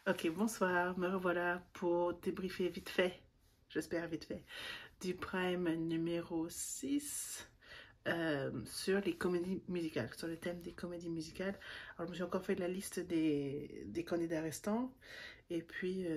Ok, bonsoir, me revoilà pour débriefer vite fait, j'espère vite fait, du Prime numéro 6 sur les comédies musicales, sur le thème des comédies musicales. Alors, je me suis encore fait la liste des candidats restants, et puis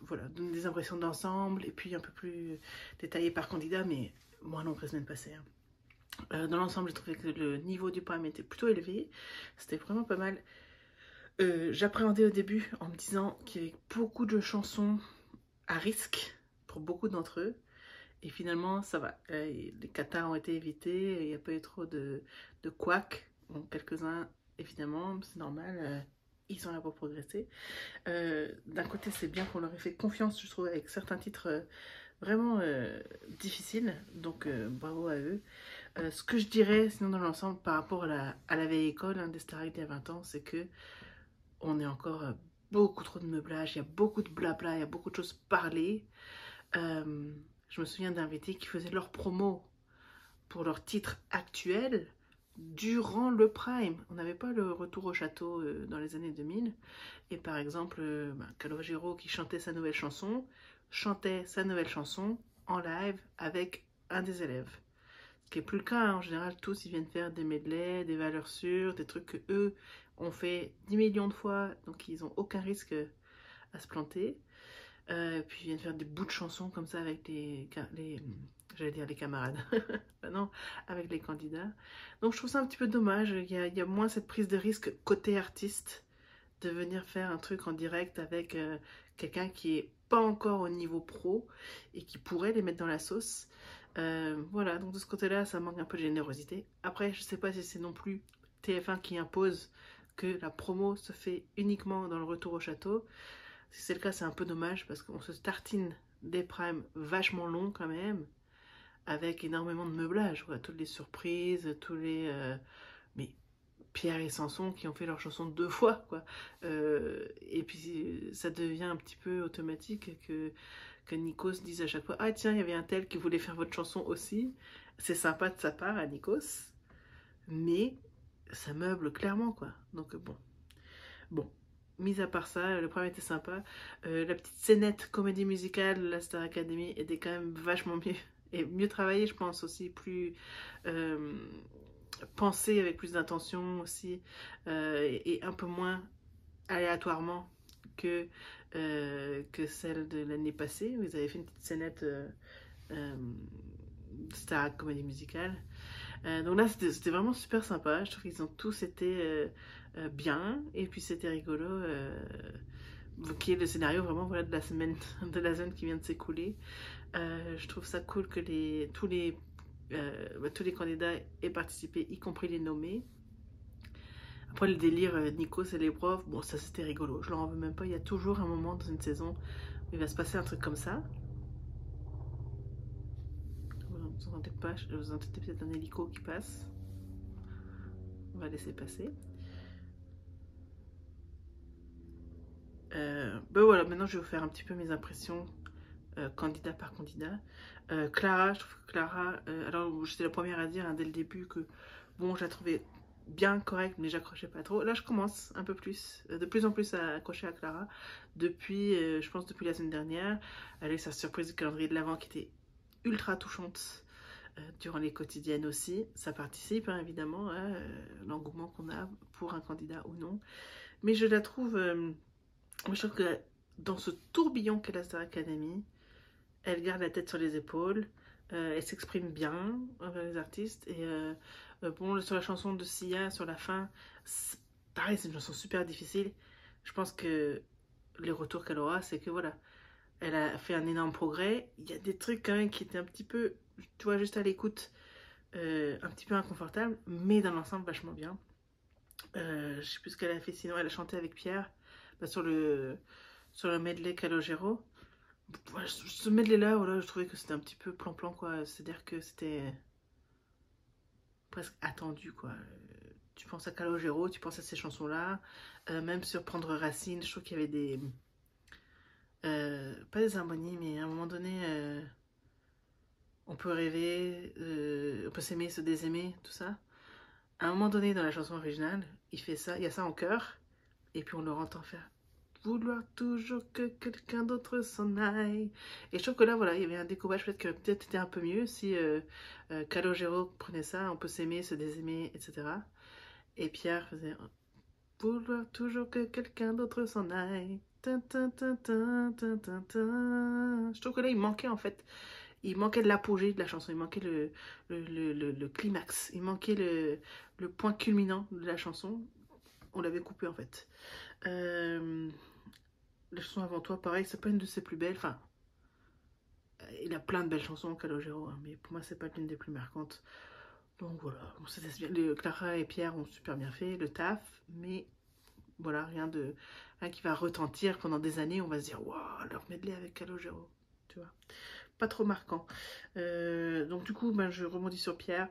voilà, donner des impressions d'ensemble, et puis un peu plus détaillé par candidat, mais moins long que la semaine passée. Hein. Dans l'ensemble, j'ai trouvé que le niveau du Prime était plutôt élevé, c'était vraiment pas mal. J'appréhendais au début en me disant qu'il y avait beaucoup de chansons à risque pour beaucoup d'entre eux. Et finalement, ça va. Les katas ont été évités, il n'y a pas eu trop de couacs. Bon, quelques-uns, évidemment, c'est normal. Ils sont là pour progresser. D'un côté, c'est bien qu'on leur ait fait confiance, je trouve, avec certains titres vraiment difficiles. Donc, bravo à eux. Ce que je dirais, sinon, dans l'ensemble, par rapport à la vieille école des Starac d'il y a 20 ans, c'est que on est encore beaucoup trop de meublage, il y a beaucoup de blabla, il y a beaucoup de choses parlées. Je me souviens d'invités qui faisaient leur promo pour leur titre actuel durant le prime. On n'avait pas le retour au château dans les années 2000. Et par exemple, Calogero qui chantait sa nouvelle chanson en live avec un des élèves. Ce qui n'est plus le cas, hein. En général, tous ils viennent faire des medleys, des valeurs sûres, des trucs que eux ont fait 10 millions de fois, donc ils n'ont aucun risque à se planter. Puis ils viennent faire des bouts de chansons comme ça avec j'allais dire les camarades, bah non, avec les candidats. Donc je trouve ça un petit peu dommage, il y a moins cette prise de risque côté artiste de venir faire un truc en direct avec quelqu'un qui est pas encore au niveau pro et qui pourrait les mettre dans la sauce. Voilà, donc de ce côté-là, ça manque un peu de générosité. Après, je sais pas si c'est non plus TF1 qui impose que la promo se fait uniquement dans le retour au château. Si c'est le cas, c'est un peu dommage parce qu'on se tartine des primes vachement longs quand même, avec énormément de meublage, quoi. Toutes les surprises, tous les... mais Pierre et Sanson qui ont fait leur chanson 2 fois, quoi. Et puis ça devient un petit peu automatique que Nikos dise à chaque fois: ah tiens, il y avait un tel qui voulait faire votre chanson aussi. C'est sympa de sa part à Nikos, mais ça meuble clairement, quoi. Donc bon. Mis à part ça, le premier était sympa. La petite scénette comédie musicale de la Star Academy était quand même vachement mieux. Et mieux travaillée, je pense aussi, plus euh, pensée avec plus d'intention aussi, et un peu moins aléatoirement que celle de l'année passée, où ils avaient fait une petite scénette euh, Star Comédie Musicale. Donc là, c'était vraiment super sympa. Je trouve qu'ils ont tous été bien, et puis c'était rigolo. Qui est le scénario vraiment voilà, de la semaine de la zone qui vient de s'écouler. Je trouve ça cool que tous les candidats aient participé, y compris les nommés. Après le délire Nikos et les profs, bon ça c'était rigolo, je leur en veux même pas, il y a toujours un moment dans une saison où il va se passer un truc comme ça. Vous entendez pas, vous entendez peut-être un hélico qui passe. On va laisser passer. Ben voilà, maintenant je vais vous faire un petit peu mes impressions candidat par candidat. Clara, je trouve que Clara, alors j'étais la première à dire hein, dès le début que bon, je la trouvais bien correcte, mais j'accrochais pas trop. Là, je commence un peu plus, de plus en plus à accrocher à Clara. Depuis, je pense depuis la semaine dernière, elle a eu sa surprise du calendrier de l'Avent qui était ultra touchante. Durant les quotidiennes aussi, ça participe hein, évidemment à l'engouement qu'on a pour un candidat ou non. Mais je la trouve, je trouve que dans ce tourbillon qu'est la Star Academy, elle garde la tête sur les épaules, elle s'exprime bien envers les artistes. Et bon, sur la chanson de Sia, sur la fin, pareil, c'est une chanson super difficile. Je pense que les retours qu'elle aura, c'est que voilà, elle a fait un énorme progrès. Il y a des trucs quand même qui étaient un petit peu, tu vois, juste à l'écoute, un petit peu inconfortable, mais dans l'ensemble, vachement bien. Je sais plus ce qu'elle a fait, sinon elle a chanté avec Pierre bah, sur le medley Calogero. Voilà, ce medley-là, voilà, je trouvais que c'était un petit peu plan-plan, quoi. C'est-à-dire que c'était presque attendu, quoi. Tu penses à Calogero, tu penses à ces chansons-là. Même sur Prendre Racine, je trouve qu'il y avait des... pas des harmonies, mais à un moment donné, on peut rêver, on peut s'aimer, se désaimer, tout ça. À un moment donné, dans la chanson originale, il fait ça, il y a ça en chœur, et puis on le entend faire vouloir toujours que quelqu'un d'autre s'en aille. Et je trouve que là, voilà, il y avait un découpage peut-être était un peu mieux si Calogero prenait ça, on peut s'aimer, se désaimer, etc. Et Pierre faisait vouloir toujours que quelqu'un d'autre s'en aille. Tin, tin, tin, tin, tin, tin, tin. Je trouve que là, il manquait en fait. Il manquait de l'apogée de la chanson, il manquait le climax, il manquait le point culminant de la chanson. On l'avait coupé en fait. La chanson Avant toi, pareil, c'est pas une de ses plus belles. Enfin, il a plein de belles chansons, Calogero, hein, mais pour moi, c'est pas l'une des plus marquantes. Donc voilà, Clara et Pierre ont super bien fait le taf, mais voilà, rien qui va retentir pendant des années. On va se dire, waouh, leur medley avec Calogero, tu vois. Pas trop marquant. Donc du coup, ben, je rebondis sur Pierre.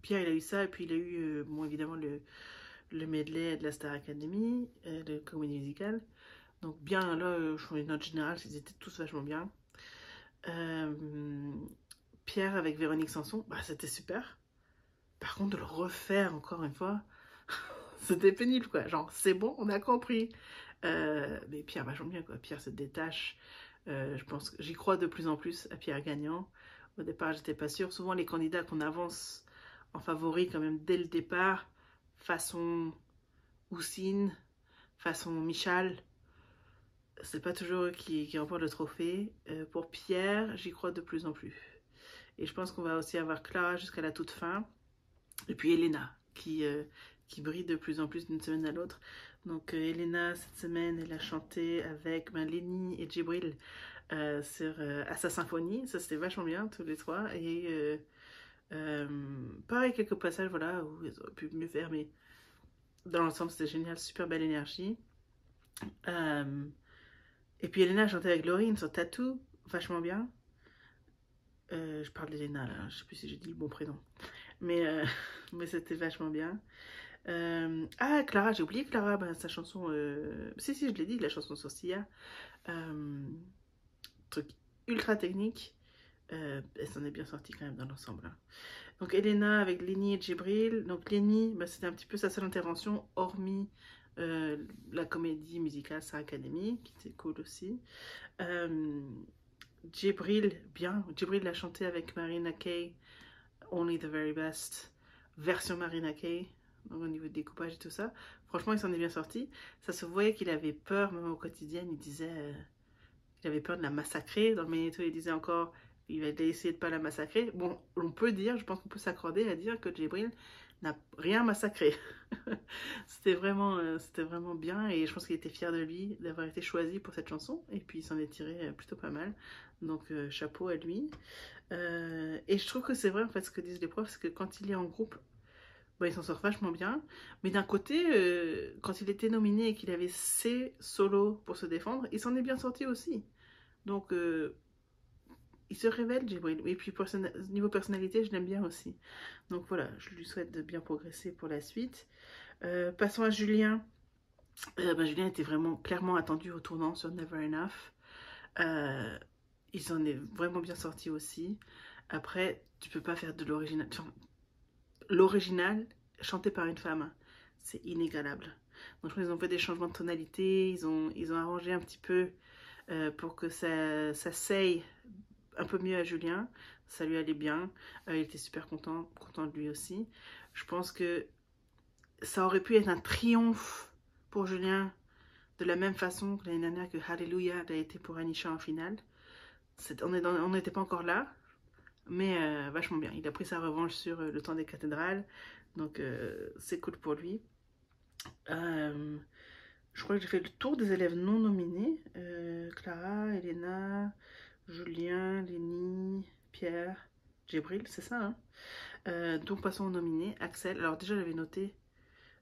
Pierre, il a eu ça, et puis il a eu, bon, évidemment, le medley de la Star Academy, le comédie musicale. Donc bien, là, je fais une note générale, ils étaient tous vachement bien. Pierre avec Véronique Sanson, bah, c'était super. Par contre, de le refaire encore une fois, c'était pénible, quoi. Genre, c'est bon, on a compris. Mais Pierre, vachement bien, quoi. Pierre se détache. Je pense que j'y crois de plus en plus à Pierre Gagnant. Au départ, j'étais pas sûre. Souvent, les candidats qu'on avance en favori, quand même, dès le départ, façon Houssine, façon Michal, c'est pas toujours eux qui remportent le trophée. Pour Pierre, j'y crois de plus en plus. Et je pense qu'on va aussi avoir Clara jusqu'à la toute fin. Et puis Elena, qui brille de plus en plus d'une semaine à l'autre. Donc Elena, cette semaine, elle a chanté avec Lenny et Djibril sur À sa symphonie. Ça, c'était vachement bien, tous les trois. Et pareil, quelques passages, voilà, où ils auraient pu mieux faire, mais dans l'ensemble, c'était génial, super belle énergie. Et puis Elena a chanté avec Laurine sur Tattoo, vachement bien. Je parle d'Elena là, je sais plus si j'ai dit le bon prénom. Mais, mais c'était vachement bien. Ah, Clara, j'ai oublié Clara, ben, sa chanson. Si, je l'ai dit, la chanson sur Sia. Truc ultra technique. Elle s'en est bien sortie quand même dans l'ensemble. Hein. Donc Elena avec Lenny et Djibril. Donc Lenny, ben, c'était un petit peu sa seule intervention, hormis la comédie musicale Star Academy, qui était cool aussi. Djibril, bien. Djibril l'a chanté avec Marina Kaye, Only the Very Best, version Marina Kaye, donc au niveau de découpage et tout ça. Franchement, il s'en est bien sorti. Ça se voyait qu'il avait peur, même au quotidien, il disait qu'il avait peur de la massacrer. Dans le magnéto, il disait encore, il va essayer de pas la massacrer. Bon, on peut dire, je pense qu'on peut s'accorder à dire que Djibril n'a rien massacré. C'était vraiment bien et je pense qu'il était fier de lui d'avoir été choisi pour cette chanson et puis il s'en est tiré plutôt pas mal. Donc chapeau à lui. Et je trouve que c'est vrai en fait ce que disent les profs, c'est que quand il est en groupe, bah, il s'en sort vachement bien. Mais d'un côté, quand il était nominé et qu'il avait ses solos pour se défendre, il s'en est bien sorti aussi. Donc il se révèle, Djibril. Et puis niveau personnalité, je l'aime bien aussi. Donc voilà, je lui souhaite de bien progresser pour la suite. Passons à Julien. Julien était vraiment clairement attendu au tournant sur Never Enough. Il s'en est vraiment bien sorti aussi. Après, tu peux pas faire de l'original. L'original chanté par une femme, c'est inégalable. Donc je crois qu'ils ont fait des changements de tonalité, ils ont arrangé un petit peu pour que ça saille un peu mieux à Julien. Ça lui allait bien. Il était super content de lui aussi. Je pense que ça aurait pu être un triomphe pour Julien de la même façon que l'année dernière que Hallelujah a été pour Anisha en finale. On n'était pas encore là, mais vachement bien. Il a pris sa revanche sur le temps des cathédrales, donc c'est cool pour lui. Je crois que j'ai fait le tour des élèves non nominés. Clara, Elena, Julien, Lenny, Pierre, Djibril, c'est ça, hein. Donc passons aux nominés. Axel, alors déjà j'avais noté,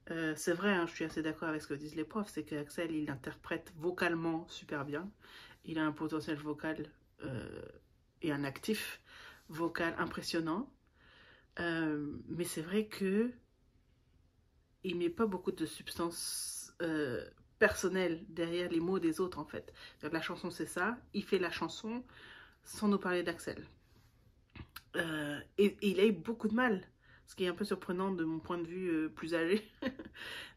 c'est vrai, hein, je suis assez d'accord avec ce que disent les profs, c'est qu'Axel il interprète vocalement super bien. Il a un potentiel vocal et un actif vocal impressionnant. Mais c'est vrai que il met pas beaucoup de substance personnelle derrière les mots des autres en fait. La chanson c'est ça, il fait la chanson sans nous parler d'Axel. Et il a eu beaucoup de mal Ce qui est un peu surprenant de mon point de vue plus âgé.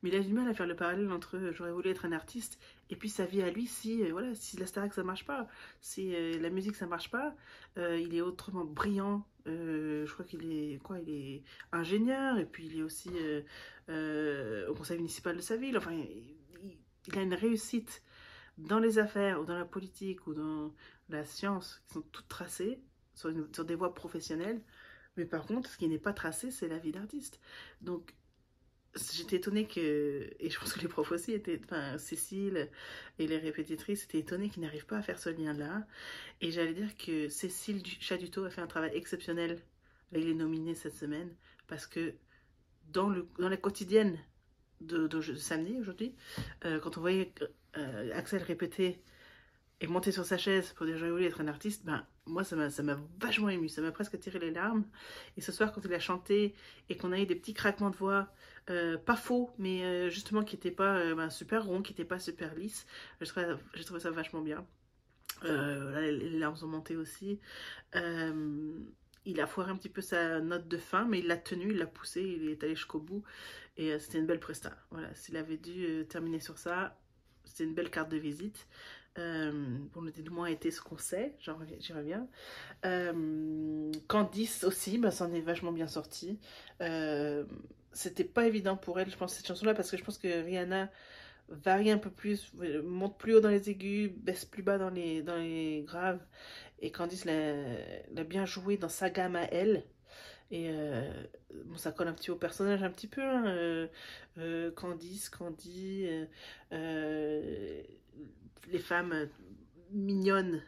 Mais il a du mal à faire le parallèle entre j'aurais voulu être un artiste et puis sa vie à lui si, voilà, si la Starac ça marche pas, si la musique ça marche pas, il est autrement brillant. Je crois qu'il est quoi, il est ingénieur et puis il est aussi au conseil municipal de sa ville. Enfin, il a une réussite dans les affaires ou dans la politique ou dans la science qui sont toutes tracées sur des voies professionnelles. Mais par contre, ce qui n'est pas tracé, c'est la vie d'artiste. Donc, j'étais étonnée que, et je pense que les profs aussi étaient, enfin Cécile et les répétitrices étaient étonnées qu'ils n'arrivent pas à faire ce lien-là. Et j'allais dire que Cécile Chaduto a fait un travail exceptionnel avec les nominés cette semaine, parce que dans la quotidienne de samedi aujourd'hui, quand on voyait Axel répéter et monter sur sa chaise pour dire j'aurais voulu être un artiste, ben moi ça m'a vachement ému, ça m'a presque tiré les larmes. Et ce soir quand il a chanté et qu'on a eu des petits craquements de voix, pas faux, mais justement qui n'étaient pas super ronds, qui n'étaient pas super lisses, j'ai trouvé ça vachement bien. Là, les larmes ont monté aussi. Il a foiré un petit peu sa note de fin, mais il l'a tenue, il l'a poussée, il est allé jusqu'au bout. Et c'était une belle presta. Voilà, s'il avait dû terminer sur ça, c'était une belle carte de visite. Bon, le dénouement a été ce qu'on sait, j'y reviens. Candice aussi, bah, s'en est vachement bien sortie. C'était pas évident pour elle, je pense, cette chanson-là, parce que je pense que Rihanna varie un peu plus, monte plus haut dans les aigus, baisse plus bas dans les graves. Et Candice l'a bien joué dans sa gamme à elle. Et bon, ça colle un petit au personnage, un petit peu. Hein, Candice, Candy, les femmes mignonnes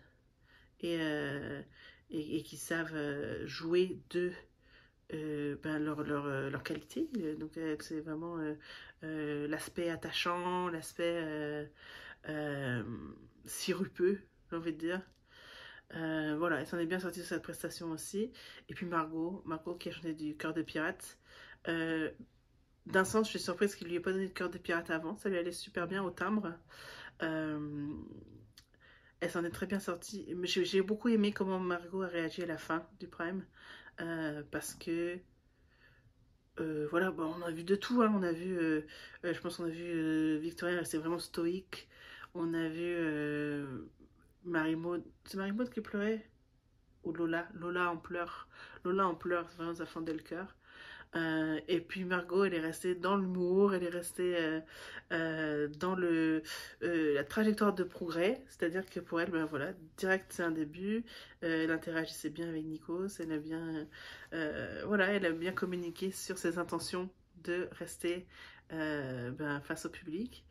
et qui savent jouer de leur qualité. Donc c'est vraiment l'aspect attachant, l'aspect sirupeux, j'ai envie de dire. Voilà, elle s'en est bien sortie de cette prestation aussi. Et puis Margot qui a chanté du Cœur de Pirate. D'un sens, je suis surprise qu'il lui ait pas donné de Cœur de Pirate avant. Ça lui allait super bien au timbre. Elle s'en est très bien sortie. J'ai beaucoup aimé comment Margot a réagi à la fin du Prime. Parce que voilà, bon, on a vu de tout. Hein. On a vu, je pense qu'on a vu Victoria rester vraiment stoïque. On a vu Marie-Maud. C'est Marie-Maud qui pleurait? Ou Lola? Lola en pleurs. Lola en pleurs, vraiment ça fendait le cœur. Et puis Margot, elle est restée dans l'humour, elle est restée dans la trajectoire de progrès, c'est-à-dire que pour elle, ben voilà, direct c'est un début, elle interagissait bien avec Nikos, elle a bien, voilà, elle a bien communiqué sur ses intentions de rester face au public.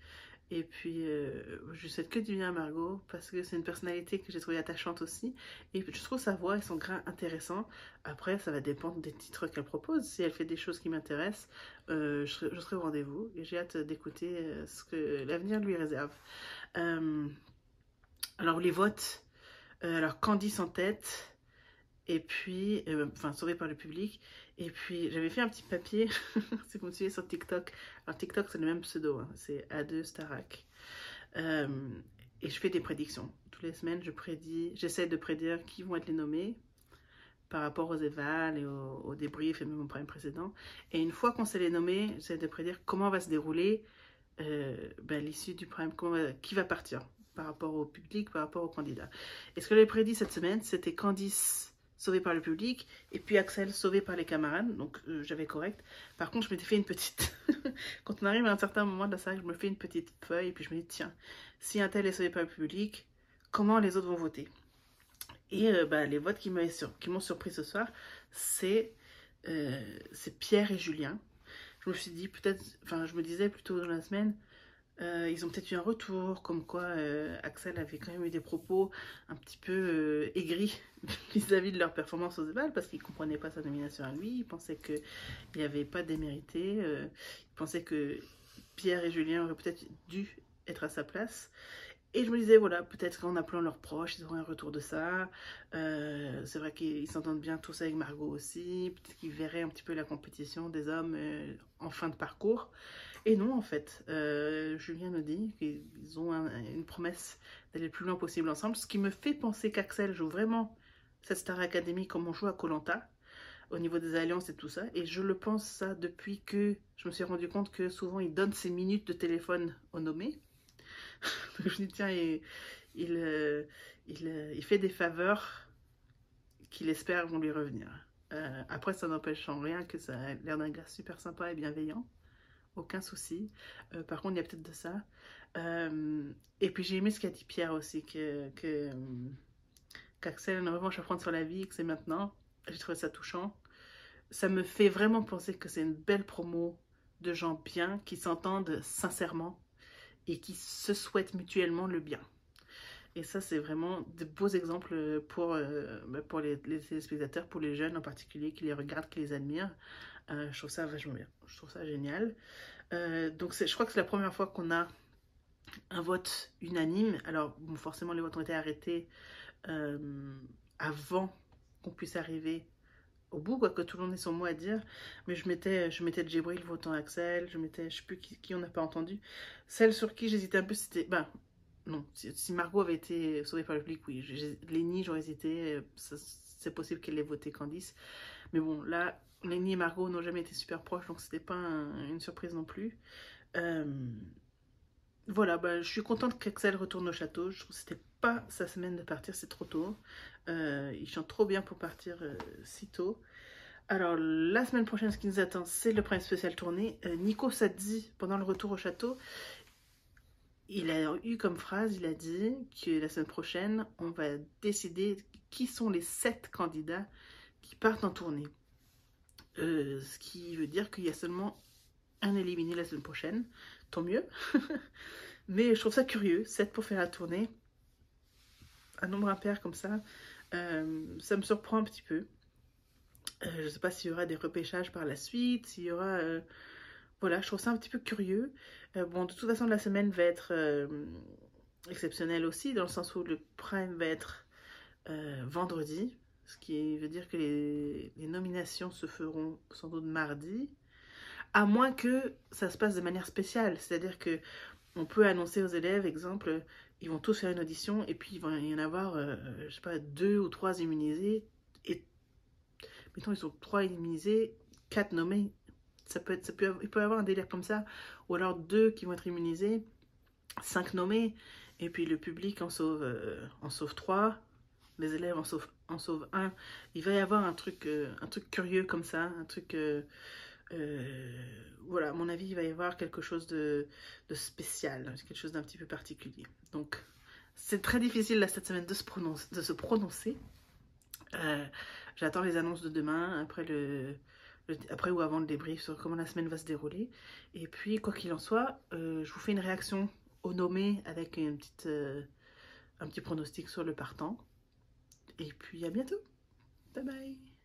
Et puis, je lui souhaite que du bien à Margot, parce que c'est une personnalité que j'ai trouvée attachante aussi. Et je trouve sa voix et son grain intéressant. Après, ça va dépendre des titres qu'elle propose. Si elle fait des choses qui m'intéressent, je serai au rendez-vous. Et j'ai hâte d'écouter ce que l'avenir lui réserve. Alors, les votes. Alors, Candice en tête. Et puis, enfin, sauvé par le public. Et puis, j'avais fait un petit papier, si vous me suivez sur TikTok. Alors, TikTok, c'est le même pseudo, hein, c'est A2 Starac. Et je fais des prédictions. Toutes les semaines, j'essaie de prédire qui vont être les nommés par rapport aux évals et aux débriefs et même au prime précédent. Et une fois qu'on sait les nommer, j'essaie de prédire comment va se dérouler l'issue du prime, qui va partir par rapport au public, par rapport aux candidats. Et ce que j'ai prédit cette semaine, c'était Candice sauvé par le public, et puis Axel sauvé par les camarades, donc j'avais correct. Par contre, je m'étais fait une petite... Quand on arrive à un certain moment de la salle, je me fais une petite feuille, et puis je me dis, tiens, si un tel est sauvé par le public, comment les autres vont voter? Et les votes qui m'ont surpris ce soir, c'est Pierre et Julien. Je me suis dit, peut-être, enfin, je me disais plutôt dans la semaine, ils ont peut-être eu un retour, comme quoi Axel avait quand même eu des propos un petit peu aigris vis-à-vis de leur performance aux évals, parce qu'il ne comprenait pas sa nomination à lui, il pensait qu'il n'y avait pas démérité, il pensait que Pierre et Julien auraient peut-être dû être à sa place. Et je me disais, voilà, peut-être qu'en appelant leurs proches, ils auraient un retour de ça. C'est vrai qu'ils s'entendent bien tous avec Margot aussi. Peut-être qu'ils verraient un petit peu la compétition des hommes en fin de parcours. Et non, en fait, Julien nous dit qu'ils ont une promesse d'aller le plus loin possible ensemble, ce qui me fait penser qu'Axel joue vraiment cette Star Academy comme on joue à Koh-Lanta. au niveau des alliances et tout ça. Et je le pense ça depuis que je me suis rendu compte que souvent il donne ses minutes de téléphone au nommé. Donc je me dis tiens, il fait des faveurs qu'il espère vont lui revenir. Après, ça n'empêche en rien que ça a l'air d'un gars super sympa et bienveillant. Aucun souci. Par contre, il y a peut-être de ça. Et puis j'ai aimé ce qu'a dit Pierre aussi, qu'Axel a une revanche à prendre sur la vie, que c'est maintenant. J'ai trouvé ça touchant. Ça me fait vraiment penser que c'est une belle promo de gens bien, qui s'entendent sincèrement et qui se souhaitent mutuellement le bien. Et ça, c'est vraiment de beaux exemples pour les téléspectateurs, pour les jeunes en particulier, qui les regardent, qui les admirent. Je trouve ça vachement bien. Je trouve ça génial. Donc, je crois que c'est la première fois qu'on a un vote unanime. Alors, bon, forcément, les votes ont été arrêtés avant qu'on puisse arriver au bout, quoi, que tout le monde ait son mot à dire. Mais je mettais Djibril votant Axel, je sais plus qui on n'a pas entendu. Celle sur qui j'hésitais un peu, c'était... Ben, non, si Margot avait été sauvée par le public, oui. Lénie, j'aurais hésité. C'est possible qu'elle ait voté Candice. Mais bon, là, Lénie et Margot n'ont jamais été super proches, donc c'était pas une surprise non plus. Voilà, bah, je suis contente qu'Axel retourne au château. Je trouve que c'était pas sa semaine de partir, c'est trop tôt. Il chante trop bien pour partir si tôt. Alors, la semaine prochaine, ce qui nous attend, c'est le Prime Spécial tournée. Nico s'est dit, pendant le retour au château, il a eu comme phrase, il a dit que la semaine prochaine, on va décider qui sont les 7 candidats qui partent en tournée. Ce qui veut dire qu'il y a seulement un éliminé la semaine prochaine. Tant mieux. Mais je trouve ça curieux, 7 pour faire la tournée. Un nombre impair comme ça, ça me surprend un petit peu. Je ne sais pas s'il y aura des repêchages par la suite, s'il y aura... voilà, je trouve ça un petit peu curieux. Bon, de toute façon, la semaine va être exceptionnelle aussi, dans le sens où le prime va être vendredi, ce qui veut dire que les nominations se feront sans doute mardi, à moins que ça se passe de manière spéciale, c'est-à-dire que on peut annoncer aux élèves, exemple, ils vont tous faire une audition et puis il va y en avoir, je sais pas, 2 ou 3 immunisés, et mettons ils sont 3 immunisés, 4 nommés. Il peut y avoir un délire comme ça, ou alors 2 qui vont être immunisés, 5 nommés, et puis le public en sauve 3, les élèves en sauvent 1. Il va y avoir un truc curieux comme ça, un truc... voilà, à mon avis, il va y avoir quelque chose de spécial, quelque chose d'un petit peu particulier. Donc, c'est très difficile là, cette semaine de se prononcer. J'attends les annonces de demain, après ou avant le débrief sur comment la semaine va se dérouler. Et puis, quoi qu'il en soit, je vous fais une réaction au nommé avec un petit pronostic sur le partant. Et puis, à bientôt. Bye bye.